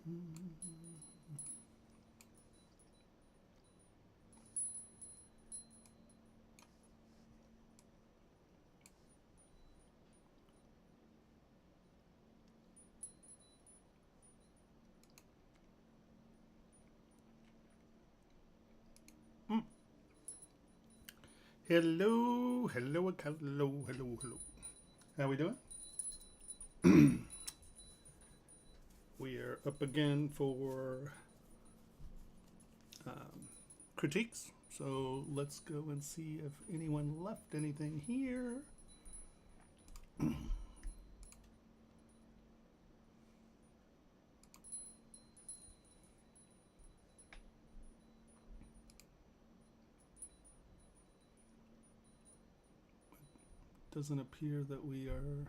Hello, hello, hello, hello, hello. How we doing? We are up again for critiques. So let's go and see if anyone left anything here. Doesn't appear that we are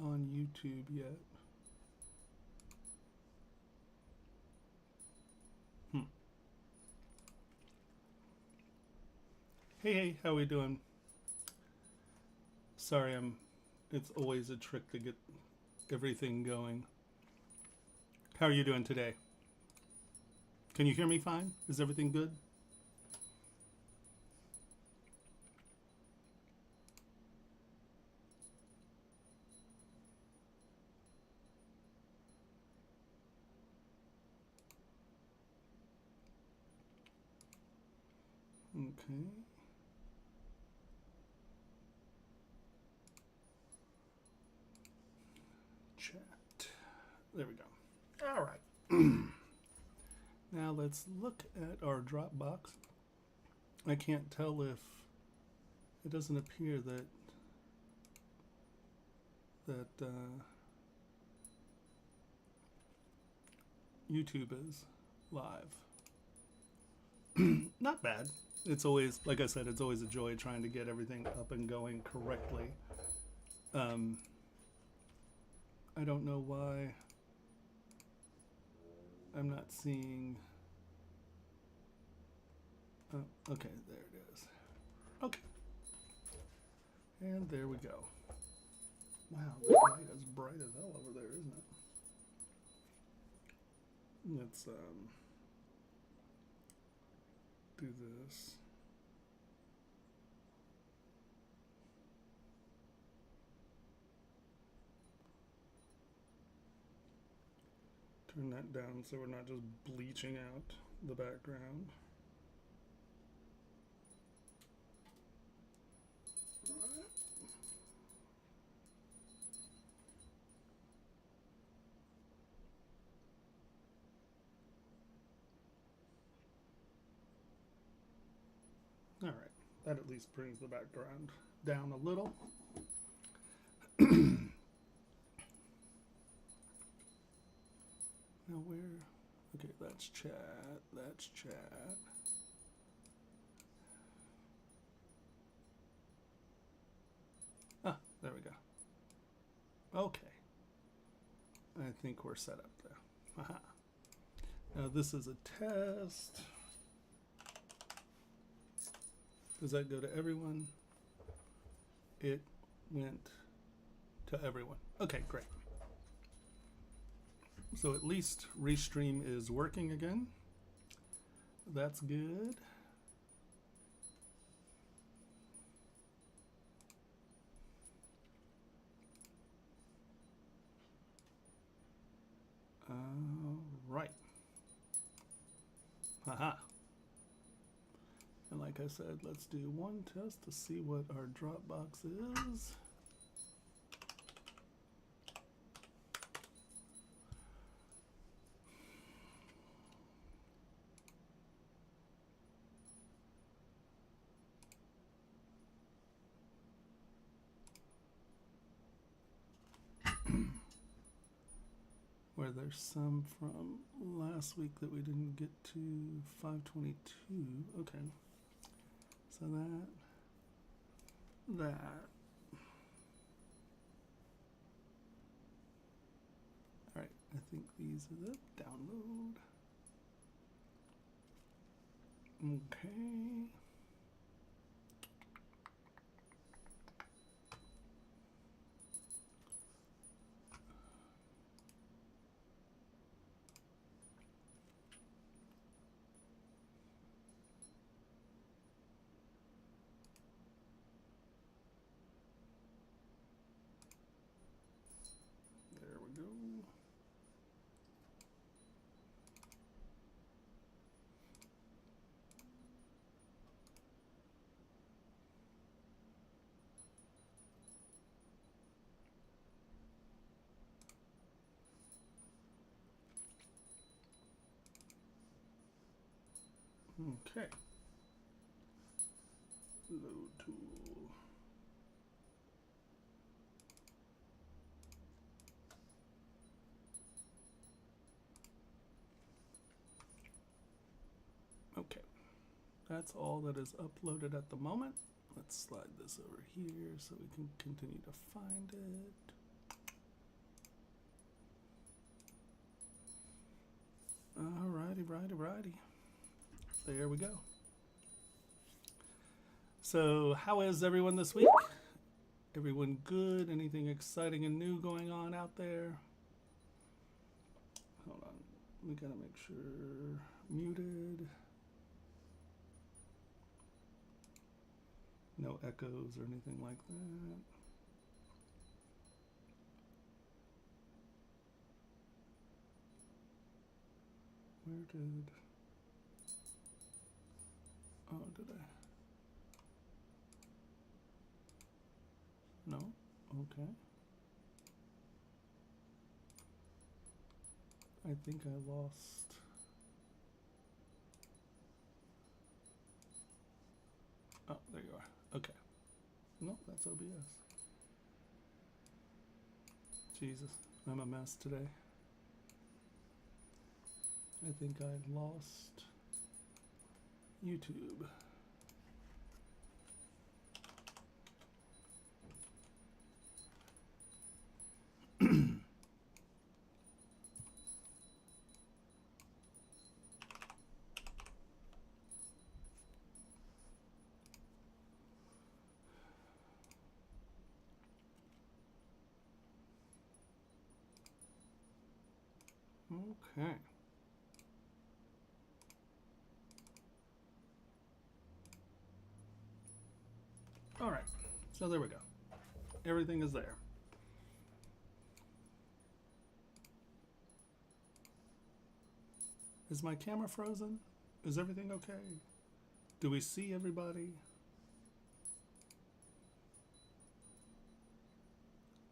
on YouTube yet. Hey, how we doing? Sorry, it's always a trick to get everything going. How are you doing today? Can you hear me fine? Is everything good? Okay. Chat. There we go. All right. Now let's look at our Dropbox. I can't tell if it doesn't appear that YouTube is live. Not bad. It's always, like I said, it's always a joy trying to get everything up and going correctly. I don't know why I'm not seeing. Okay, there it is. Okay. And there we go. Wow, the light is bright as hell over there, isn't it? Let's do this. Turn that down so we're not just bleaching out the background. All right, that at least brings the background down a little. Now where? Okay, that's chat. That's chat. Ah, there we go. Okay. I think we're set up there. Aha. Now this is a test. Does that go to everyone? It went to everyone. Okay, great. So at least Restream is working again. That's good. Right. Haha. And like I said, let's do one test to see what our Dropbox is. Where there's some from last week that we didn't get to 522. Okay. So that. All right, I think these are the download. Okay. Okay. Load tool. Okay. That's all that is uploaded at the moment. Let's slide this over here so we can continue to find it. Righty. There we go. So, how is everyone this week? Everyone good? Anything exciting and new going on out there? Hold on. We gotta make sure. Muted. No echoes or anything like that. Where did... Oh, did I? No? Okay. I think I lost... Oh, there you are. Okay. No, that's OBS. Jesus, I'm a mess today. I think I lost YouTube. Okay. All right, so there we go. Everything is there. Is my camera frozen? Is everything okay? Do we see everybody?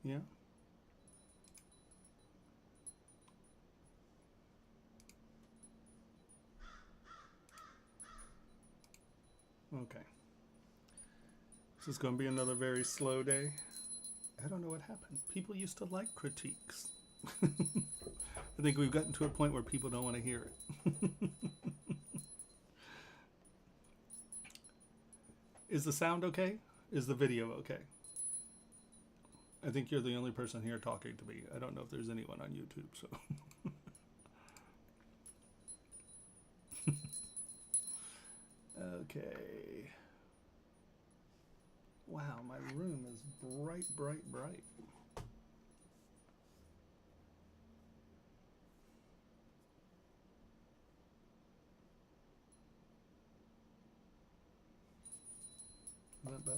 Yeah? Okay. This is going to be another very slow day. I don't know what happened. People used to like critiques. I think we've gotten to a point where people don't want to hear it. Is the sound okay? Is the video okay? I think you're the only person here talking to me. I don't know if there's anyone on YouTube, so. Okay. Wow, my room is bright. Is that better?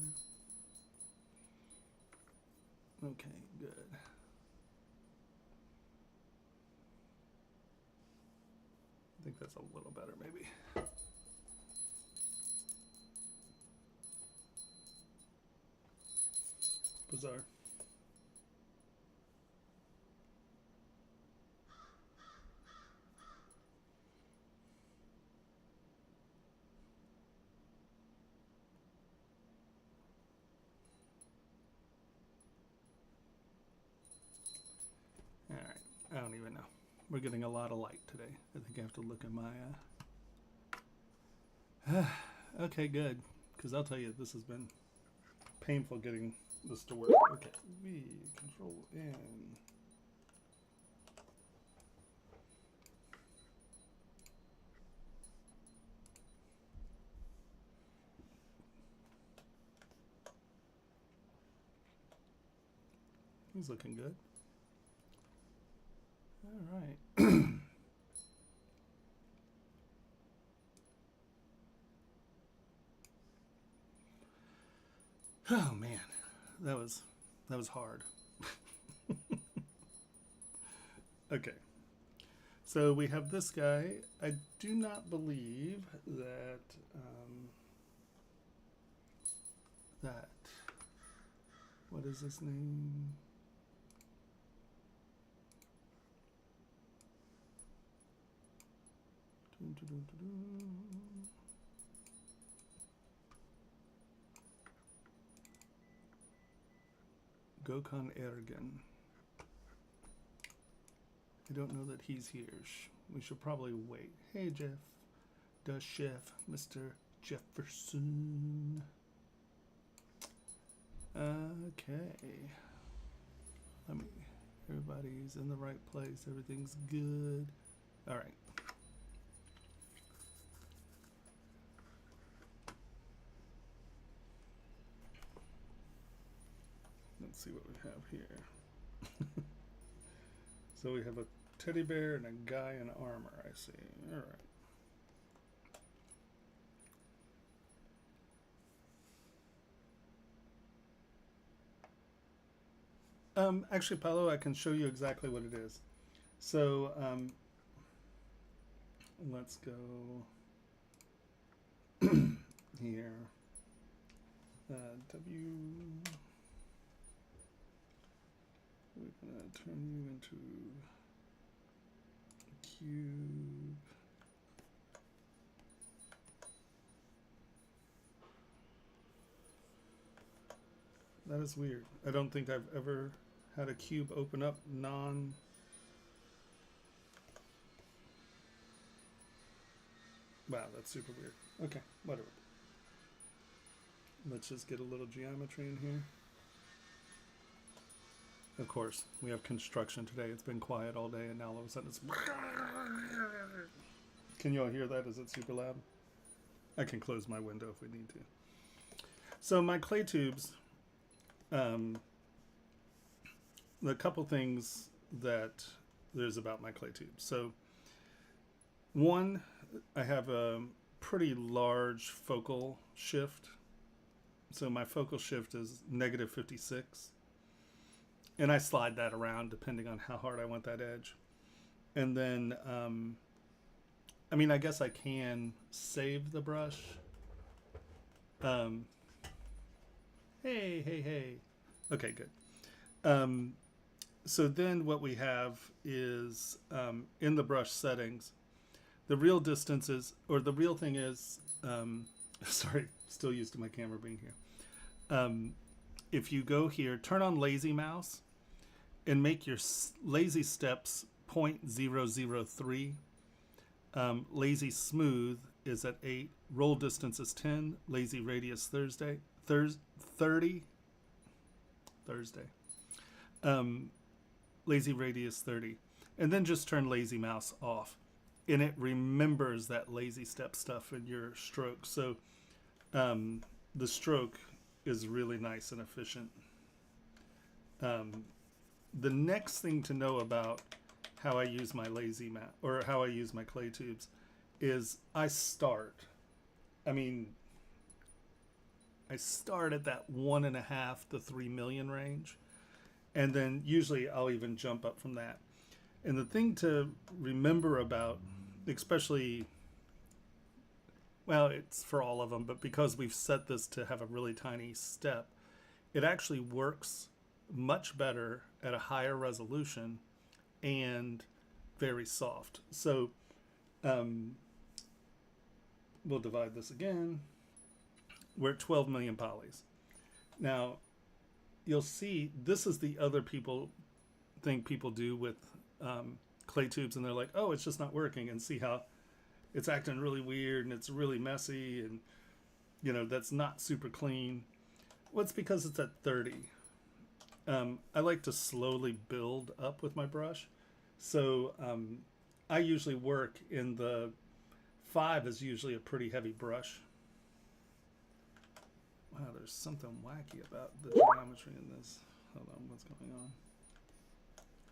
Okay, good. I think that's a little better, maybe. Bizarre. All right, I don't even know. We're getting a lot of light today. I think I have to look at my... Okay, good. Because I'll tell you, this has been painful getting this to work. Okay, V, Control N. He's looking good. All right. Oh man, that was hard. Okay, so we have this guy. I do not believe that what is his name? Gokhan Ergen. I don't know that he's here. We should probably wait. Hey, Jeff. The chef, Mr. Jefferson. Okay. Everybody's in the right place. Everything's good. All right. Let's see what we have here. So we have a teddy bear and a guy in armor, I see. All right. Actually, Paolo, I can show you exactly what it is. So let's go here. We're going to turn you into a cube. That is weird. I don't think I've ever had a cube open up non... Wow, that's super weird. Okay, whatever. Let's just get a little geometry in here. Of course, we have construction today. It's been quiet all day, and now all of a sudden it's... Can you all hear that? Is it super loud? I can close my window if we need to. So my clay tubes, the couple things that there's about my clay tubes. So one, I have a pretty large focal shift. So my focal shift is -56. And I slide that around depending on how hard I want that edge. And then, I mean, I guess I can save the brush. Hey. Okay, good. So then what we have is in the brush settings, the real distance is, or the real thing is, sorry, still used to my camera being here. If you go here, turn on lazy mouse and make your lazy steps 0.003. Lazy smooth is at 8. Roll distance is 10. Lazy radius 30. Lazy radius 30. And then just turn lazy mouse off. And it remembers that lazy step stuff in your stroke. So the stroke is really nice and efficient. The next thing to know about how I use my lazy mat or how I use my clay tubes is I start at that 1.5 to 3 million range, and then usually I'll even jump up from that. And the thing to remember about, especially, well, it's for all of them, but because we've set this to have a really tiny step, it actually works much better at a higher resolution and very soft. So we'll divide this again. We're at 12 million polys. Now, you'll see this is the other thing people do with clay tubes, and they're like, oh, it's just not working, and see how it's acting really weird and it's really messy, and that's not super clean. Well, it's because it's at 30. I like to slowly build up with my brush. So I usually work in the 5 is usually a pretty heavy brush. Wow, there's something wacky about the geometry in this. Hold on, what's going on?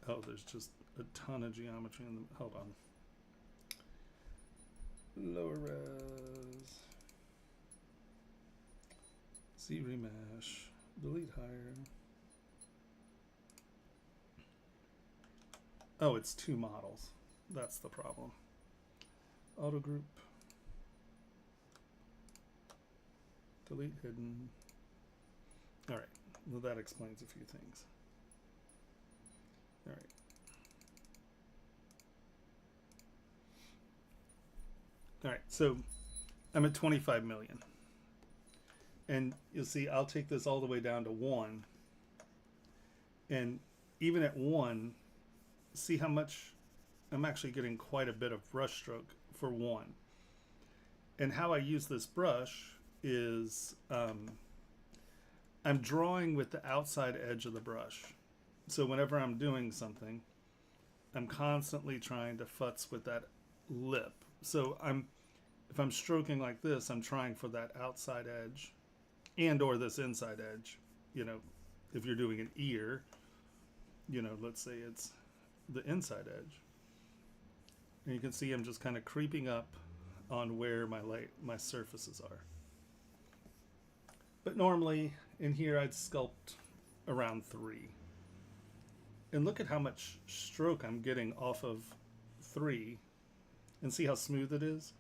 Oh, there's just a ton of geometry in the... Hold on. Lower res. Z remesh. Delete higher. Oh, it's 2 models. That's the problem. Auto group. Delete hidden. All right. Well, that explains a few things. All right. All right. So I'm at 25 million. And you'll see I'll take this all the way down to 1. And even at 1, see how much I'm actually getting quite a bit of brush stroke for 1. And how I use this brush is I'm drawing with the outside edge of the brush. So whenever I'm doing something, I'm constantly trying to futz with that lip. So if I'm stroking like this, I'm trying for that outside edge and or this inside edge. You know, if you're doing an ear, you know, let's say it's the inside edge. And you can see I'm just kind of creeping up on where my surfaces are. But normally in here I'd sculpt around 3. And look at how much stroke I'm getting off of 3, and see how smooth it is?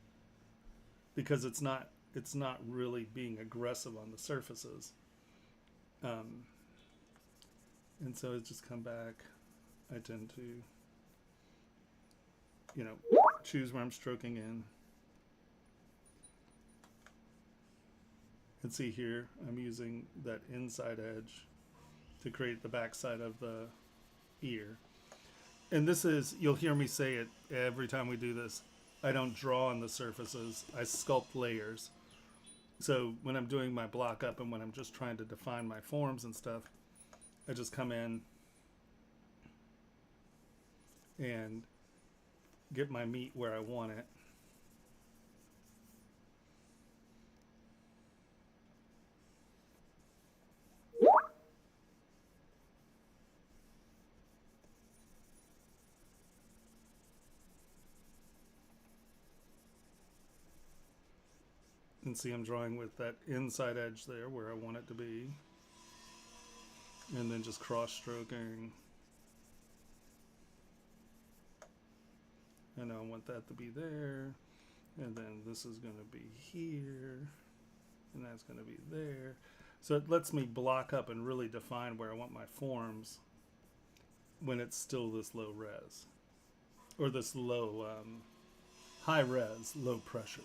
Because it's not really being aggressive on the surfaces. And so it's just come back. I tend to, you know, choose where I'm stroking in. And see here, I'm using that inside edge to create the backside of the ear. And this is, you'll hear me say it every time we do this, I don't draw on the surfaces, I sculpt layers. So when I'm doing my block up and when I'm just trying to define my forms and stuff, I just come in and get my meat where I want it. And see, I'm drawing with that inside edge there where I want it to be. And then just cross stroking. And I want that to be there. And then this is going to be here. And that's going to be there. So it lets me block up and really define where I want my forms when it's still this low res. Or this low, high res, low pressure.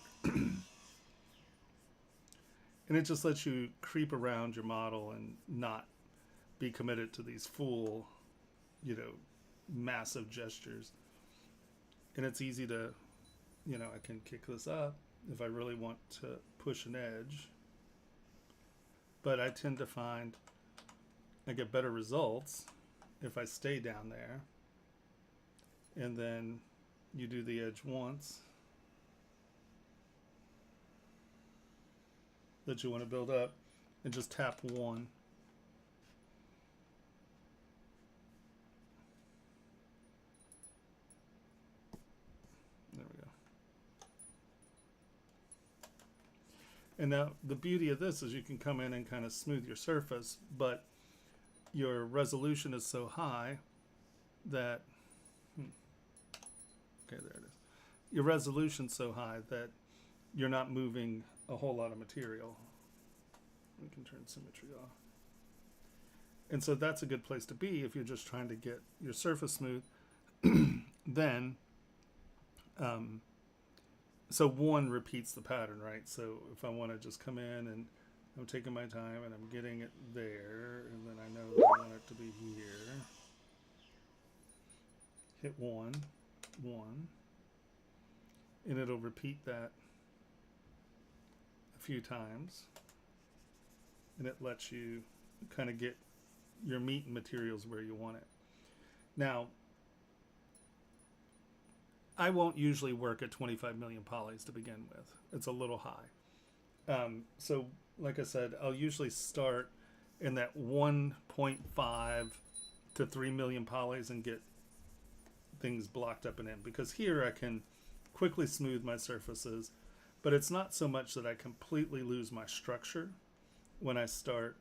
And it just lets you creep around your model and not be committed to these full, you know, massive gestures. And it's easy to, you know, I can kick this up if I really want to push an edge. But I tend to find I get better results if I stay down there. And then you do the edge once that you want to build up and just tap 1. There we go. And now the beauty of this is you can come in and kind of smooth your surface, but your resolution is so high that, okay, there it is. Your resolution's so high that you're not moving a whole lot of material. We can turn symmetry off. And so that's a good place to be if you're just trying to get your surface smooth. Then, so 1 repeats the pattern, right? So if I want to just come in and I'm taking my time and I'm getting it there, and then I know that I want it to be here. Hit 1, and it'll repeat that a few times, and it lets you kind of get your meat and materials where you want it. Now, I won't usually work at 25 million polys to begin with. It's a little high. So like I said, I'll usually start in that 1.5 to 3 million polys and get things blocked up and in, because here I can quickly smooth my surfaces, but it's not so much that I completely lose my structure when I start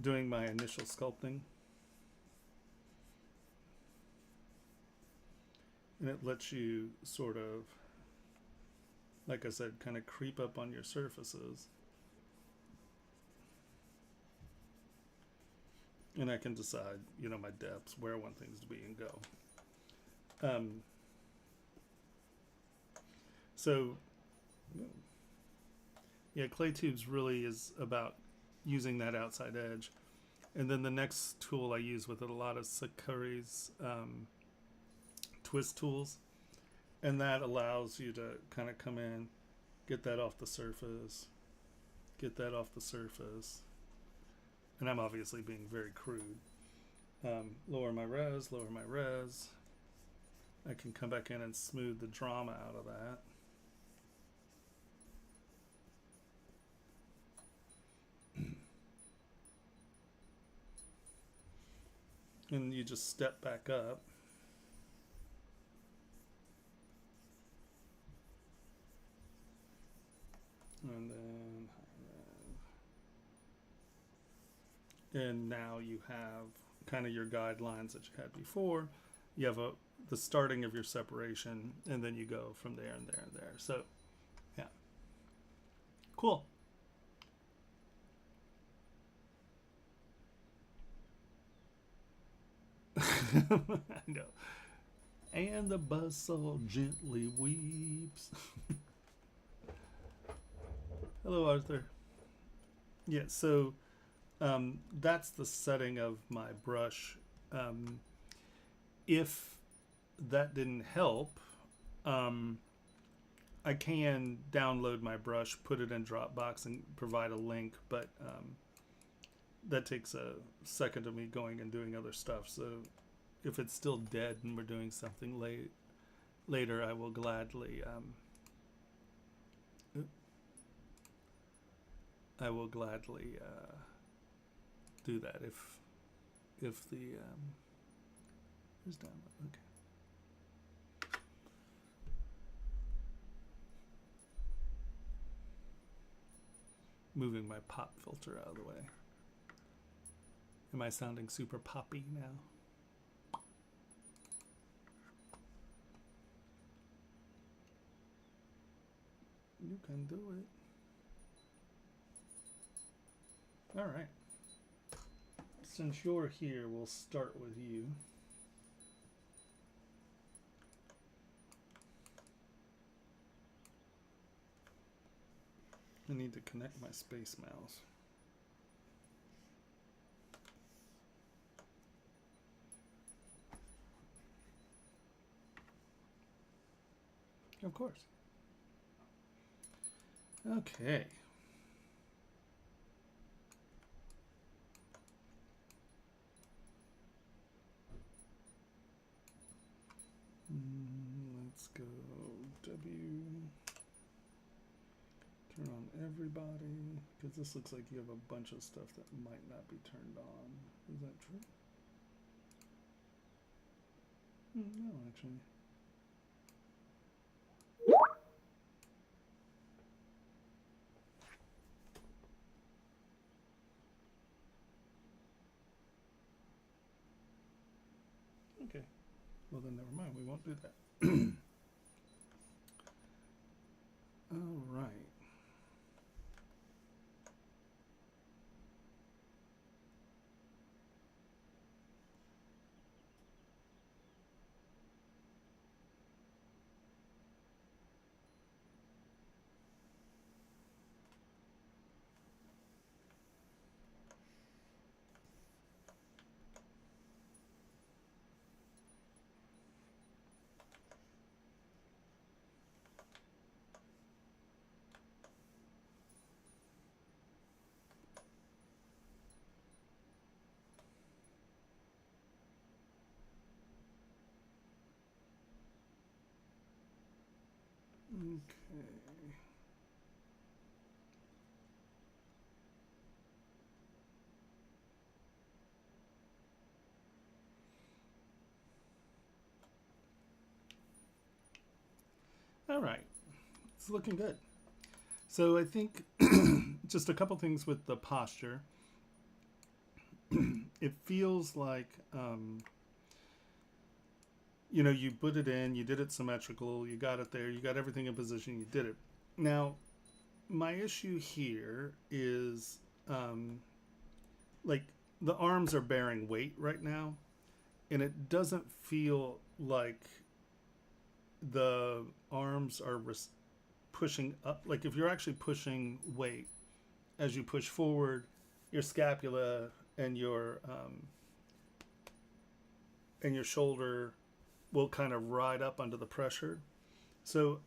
doing my initial sculpting. And it lets you sort of, like I said, kind of creep up on your surfaces. And I can decide, you know, my depths, where I want things to be, and go. So, yeah, clay tubes really is about using that outside edge. And then the next tool I use with it a lot is Sakuri's twist tools. And that allows you to kind of come in, get that off the surface, get that off the surface. And I'm obviously being very crude. Lower my res. I can come back in and smooth the drama out of that. And you just step back up. And then, and now you have kind of your guidelines that you had before. You have the starting of your separation, and then you go from there and there and there. So, yeah. Cool. I know. And the buzzsaw gently weeps. Hello, Arthur. Yeah, so that's the setting of my brush. If that didn't help, I can download my brush, put it in Dropbox, and provide a link, but that takes a second of me going and doing other stuff. So if it's still dead and we're doing something later, I will gladly do that if the where's download? Okay. Moving my pop filter out of the way. Am I sounding super poppy now? You can do it. All right. Since you're here, we'll start with you. I need to connect my Space Mouse. Of course. Okay. Let's go W. Turn on everybody, because this looks like you have a bunch of stuff that might not be turned on. Is that true? No, actually. Okay. Well, then never mind. We won't do that. All right. Okay. All right. It's looking good. So I think just a couple things with the posture. It feels like you know, you put it in, you did it symmetrical, you got it there, you got everything in position, you did it. Now, my issue here is, like, the arms are bearing weight right now, and it doesn't feel like the arms are pushing up. Like, if you're actually pushing weight, as you push forward, your scapula and your shoulder will kind of ride up under the pressure. So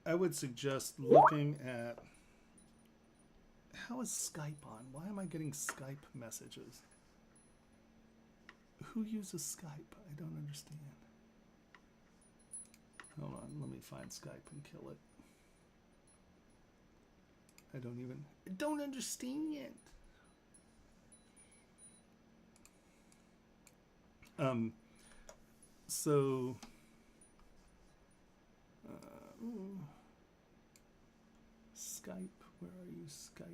I would suggest looking at, how is Skype on? Why am I getting Skype messages? Who uses Skype? I don't understand. Hold on, let me find Skype and kill it. I don't understand. So Skype, where are you, Skype?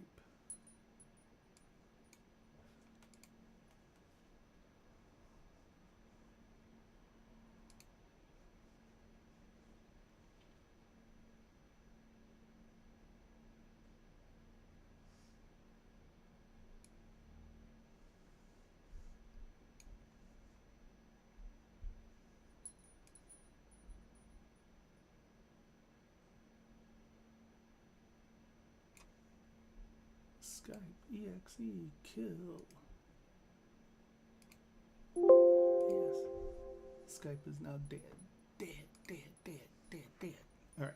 Skype, exe, kill. Yes. Skype is now dead. Dead. All right.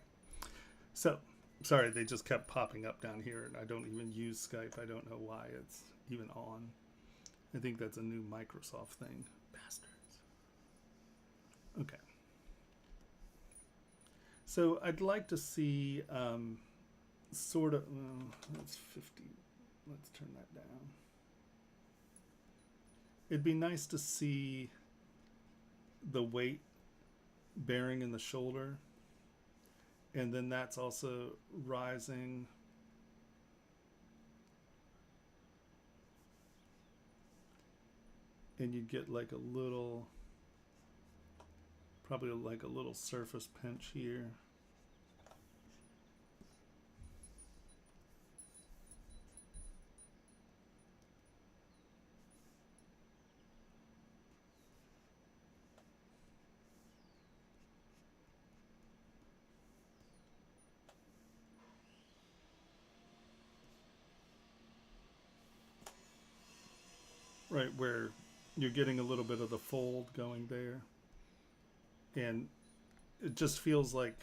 So, sorry, they just kept popping up down here, and I don't even use Skype. I don't know why it's even on. I think that's a new Microsoft thing. Bastards. Okay. So, I'd like to see sort of, that's 50. Let's turn that down. It'd be nice to see the weight bearing in the shoulder, and then that's also rising and you'd get like a little, probably like a little surface pinch here. Right where you're getting a little bit of the fold going there. And it just feels like,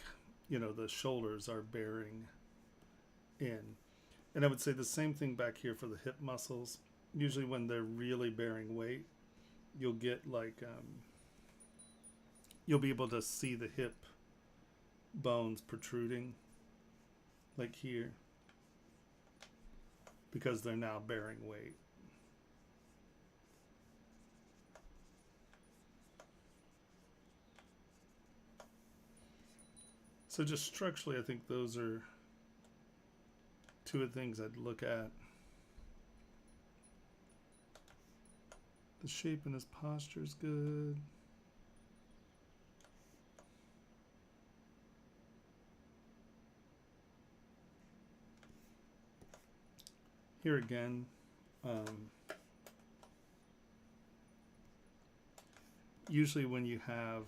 you know, the shoulders are bearing in. And I would say the same thing back here for the hip muscles. Usually when they're really bearing weight, you'll get like, you'll be able to see the hip bones protruding, like here, because they're now bearing weight. So just structurally, I think those are two of the things I'd look at. The shape in his posture is good. Here again, usually when you have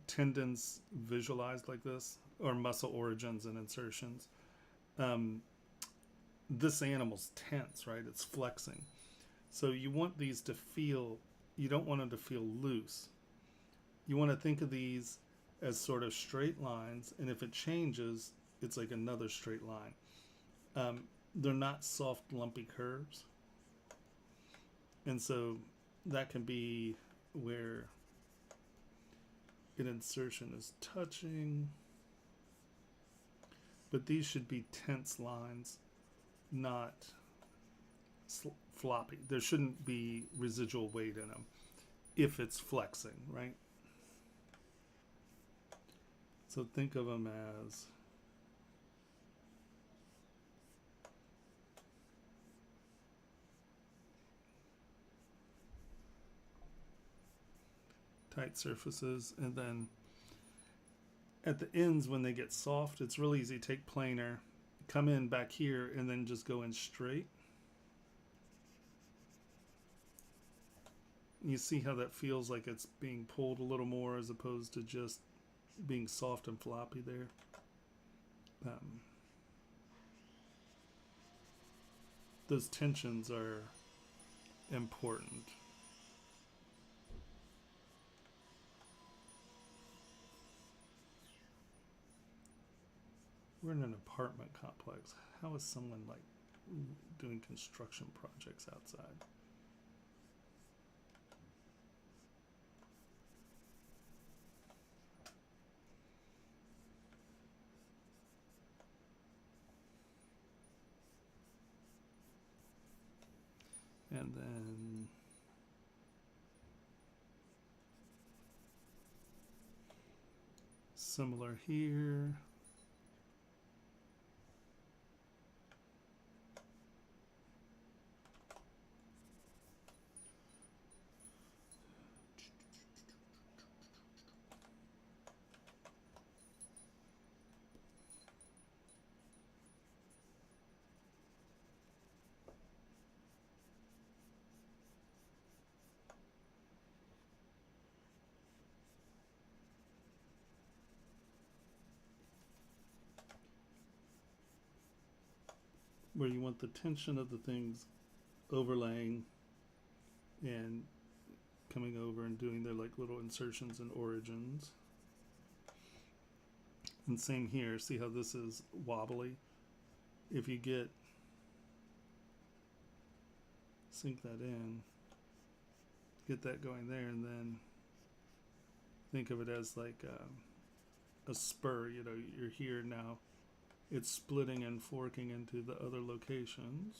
tendons visualized like this, or muscle origins and insertions, this animal's tense, right? It's flexing. So you want these to feel, you don't want them to feel loose. You want to think of these as sort of straight lines, and if it changes, it's like another straight line. They're not soft, lumpy curves. And so that can be where an insertion is touching. But these should be tense lines, not floppy. There shouldn't be residual weight in them if it's flexing, right? So think of them as tight surfaces, and then at the ends when they get soft, it's really easy. Take planer, come in back here, and then just go in straight. You see how that feels like it's being pulled a little more as opposed to just being soft and floppy there. Those tensions are important. We're in an apartment complex. How is someone like doing construction projects outside? And then similar here. Where you want the tension of the things overlaying and coming over and doing their like little insertions and origins. And same here, see how this is wobbly? If you sink that in, get that going there, and then think of it as like a spur, you know, you're here now. It's splitting and forking into the other locations.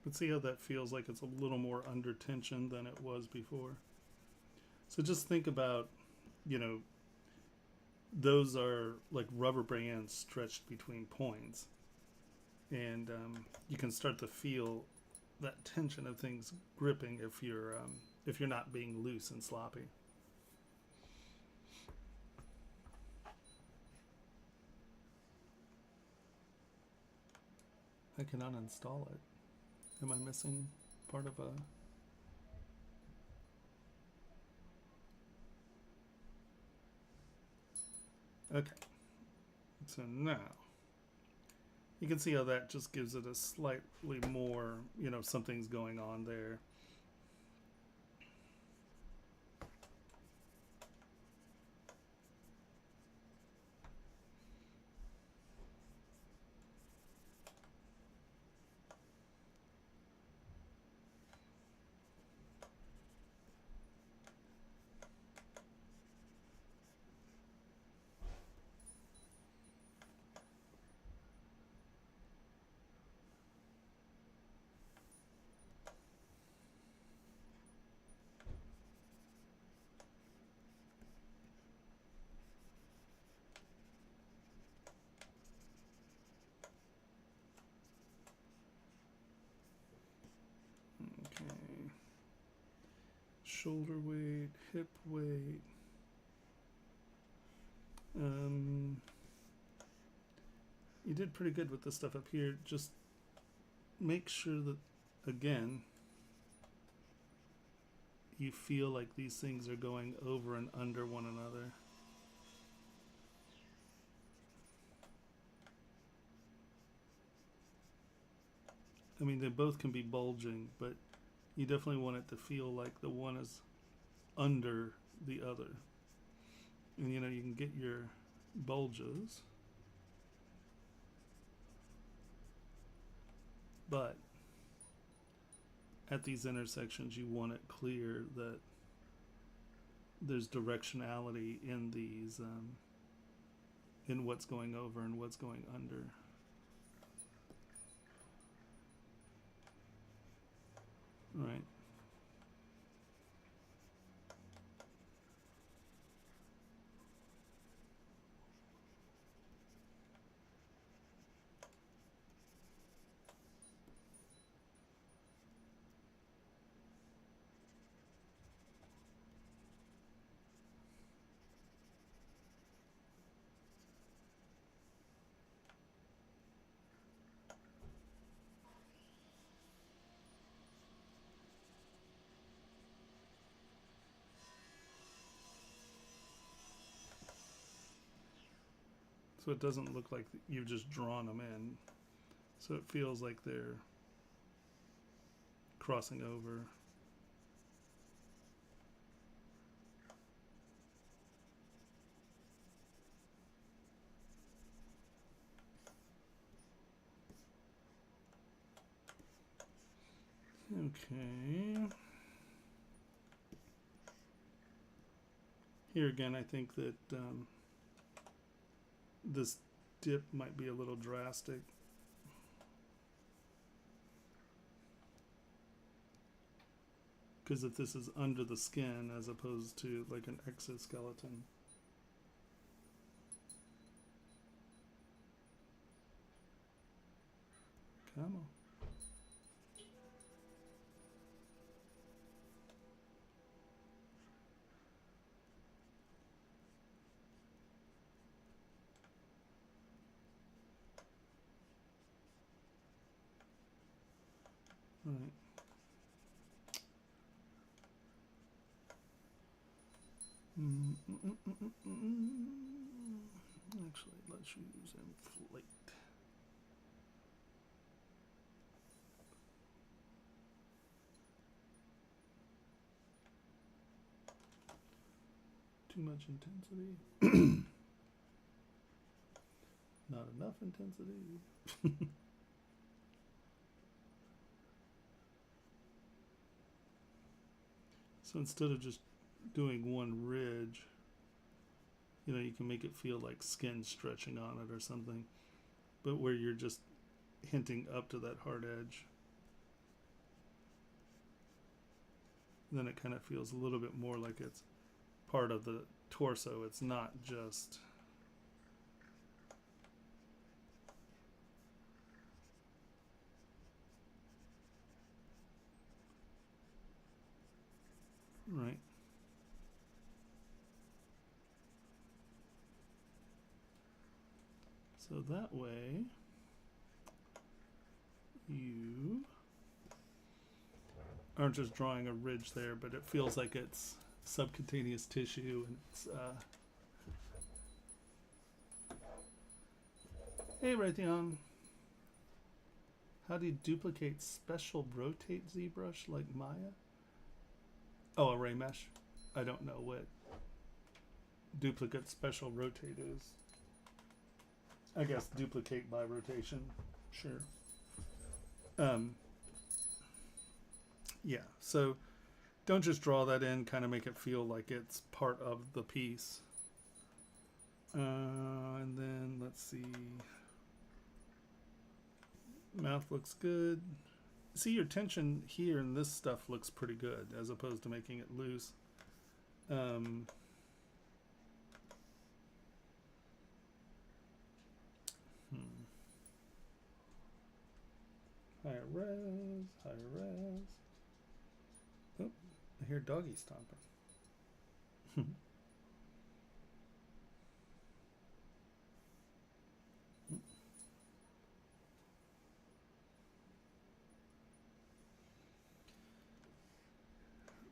But see how that feels like it's a little more under tension than it was before. So just think about, you know, those are like rubber bands stretched between points. And you can start to feel that tension of things gripping if you're not being loose and sloppy. I can uninstall it. Am I missing part of a... Okay. So now, you can see how that just gives it a slightly more, you know, something's going on there. Shoulder weight, hip weight. You did pretty good with this stuff up here. Just make sure that, again, you feel like these things are going over and under one another. I mean, they both can be bulging, but you definitely want it to feel like the one is under the other. And you know, you can get your bulges, but at these intersections you want it clear that there's directionality in these, in what's going over and what's going under. Right. So it doesn't look like you've just drawn them in. So it feels like they're crossing over. Okay. Here again, I think that this dip might be a little drastic. Because if this is under the skin as opposed to like an exoskeleton. Come on. Right. Actually, let's use inflate. Too much intensity. Not enough intensity. So instead of just doing one ridge, you know, you can make it feel like skin stretching on it or something, but where you're just hinting up to that hard edge. Then it kind of feels a little bit more like it's part of the torso. It's not just right. So that way you aren't just drawing a ridge there, but it feels like it's subcutaneous tissue, and it's hey Raytheon, how do you duplicate special rotate ZBrush like Maya? Oh, array mesh. I don't know what duplicate special rotate is. I guess duplicate by rotation. Sure. Yeah, so don't just draw that in, kind of make it feel like it's part of the piece. And then let's see. Mouth looks good. See, your tension here and this stuff looks pretty good as opposed to making it loose. Higher res, higher res. Oh, I hear doggy stomping.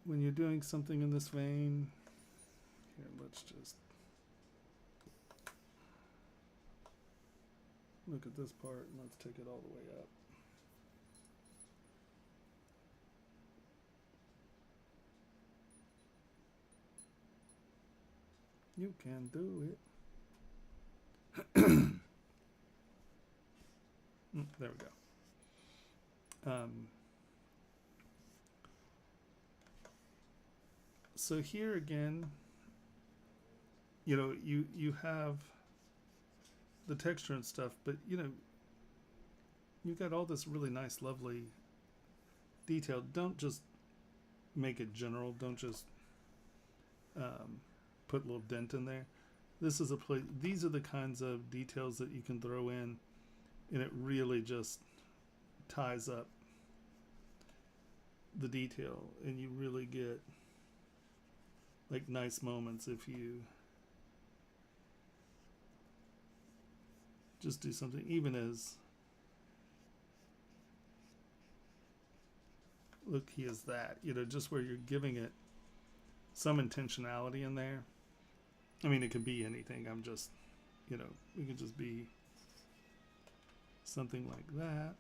When you're doing something in this vein, here, let's just look at this part and let's take it all the way up. You can do it. There we go. So here again, you know, you have the texture and stuff, but you know, you've got all this really nice, lovely detail. Don't just make it general. Don't just put a little dent in there. This is a place. These are the kinds of details that you can throw in, and it really just ties up the detail, and you really get like nice moments if you just do something even as look, he is that, you know, just where you're giving it some intentionality in there. I mean, it could be anything. I'm just, you know, it could just be something like that.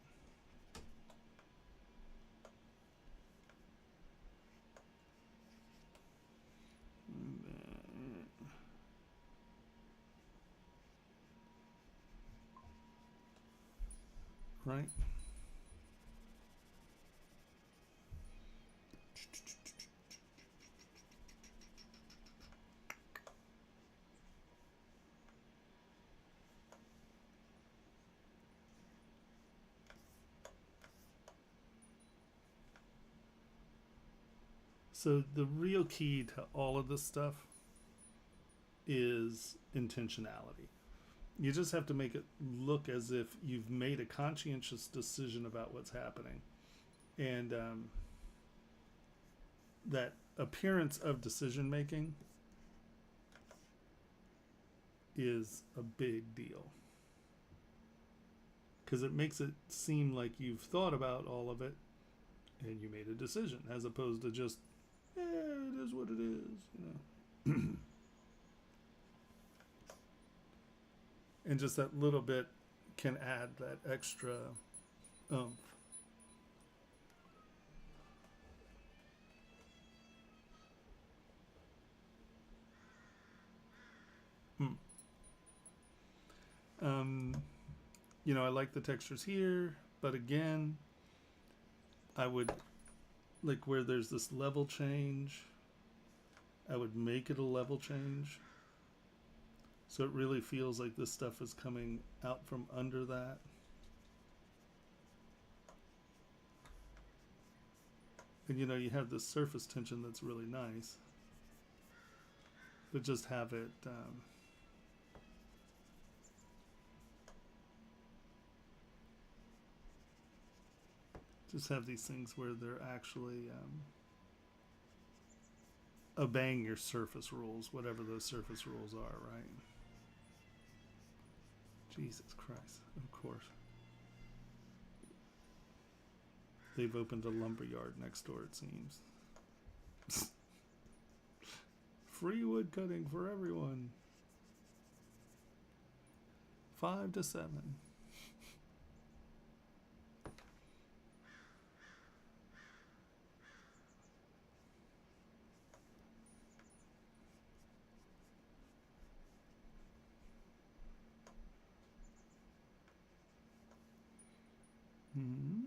Right? So the real key to all of this stuff is intentionality. You just have to make it look as if you've made a conscientious decision about what's happening. And that appearance of decision making is a big deal. Because it makes it seem like you've thought about all of it and you made a decision, as opposed to just, it is what it is, you know. And just that little bit can add that extra oomph. You know, I like the textures here, but again, I would, like where there's this level change, I would make it a level change. So it really feels like this stuff is coming out from under that. And you know, you have this surface tension that's really nice. But just have it just have these things where they're actually obeying your surface rules, whatever those surface rules are, right? Jesus Christ, of course. They've opened a lumber yard next door, it seems. Free wood cutting for everyone. 5 to 7. Mm-hmm.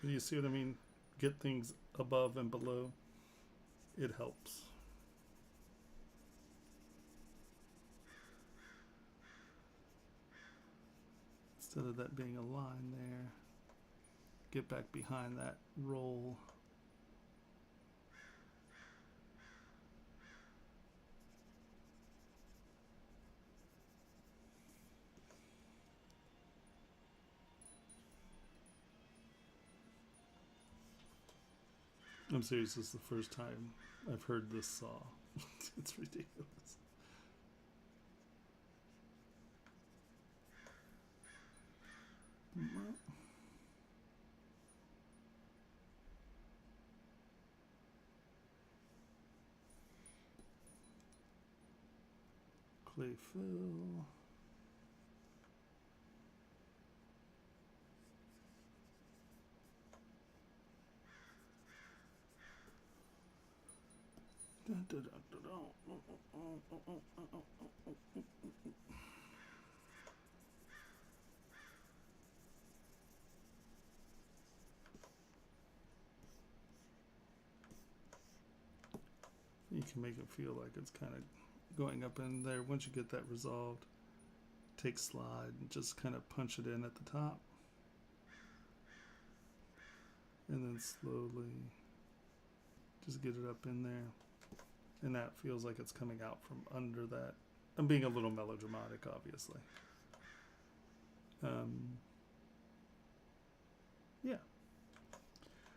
You see what I mean? Get things above and below. It helps. Instead of that being a line there, get back behind that roll. I'm serious, this is the first time I've heard this saw. It's ridiculous. Clay fill. You can make it feel like it's kind of going up in there. Once you get that resolved, take slide and just kind of punch it in at the top. And then slowly just get it up in there. And that feels like it's coming out from under that. I'm being a little melodramatic, obviously. Yeah.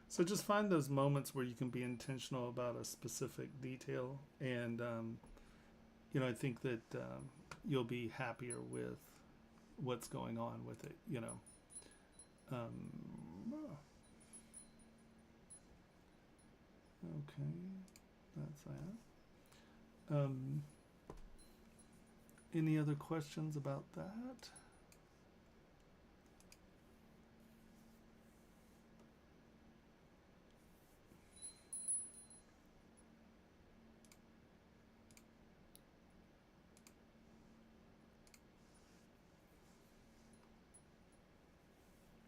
So just find those moments where you can be intentional about a specific detail. And, you know, I think that you'll be happier with what's going on with it, you know. Okay, that's that. Any other questions about that?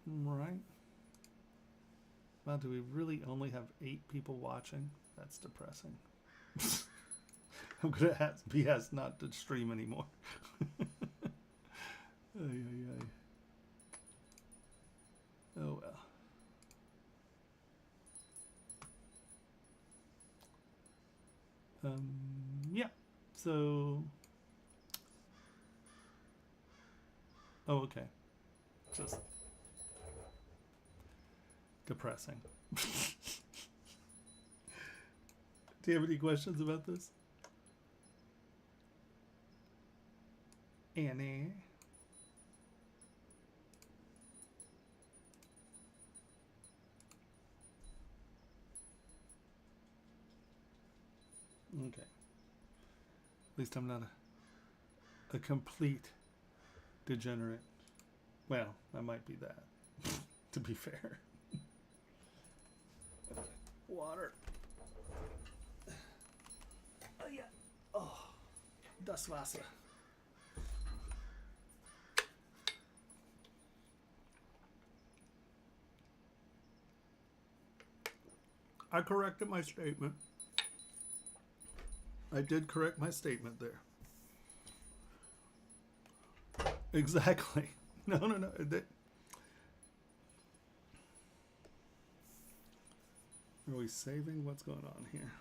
Right. Wow, do we really only have 8 people watching? That's depressing. I'm gonna be asked not to stream anymore. Oh well. Yeah. So. Oh, okay. Just depressing. Do you have any questions about this? Annie? Okay. At least I'm not a complete degenerate. Well, I might be that, to be fair. Water. Oh yeah. Oh, das Wasser. I corrected my statement. I did correct my statement there. Exactly. No. Are we saving? What's going on here?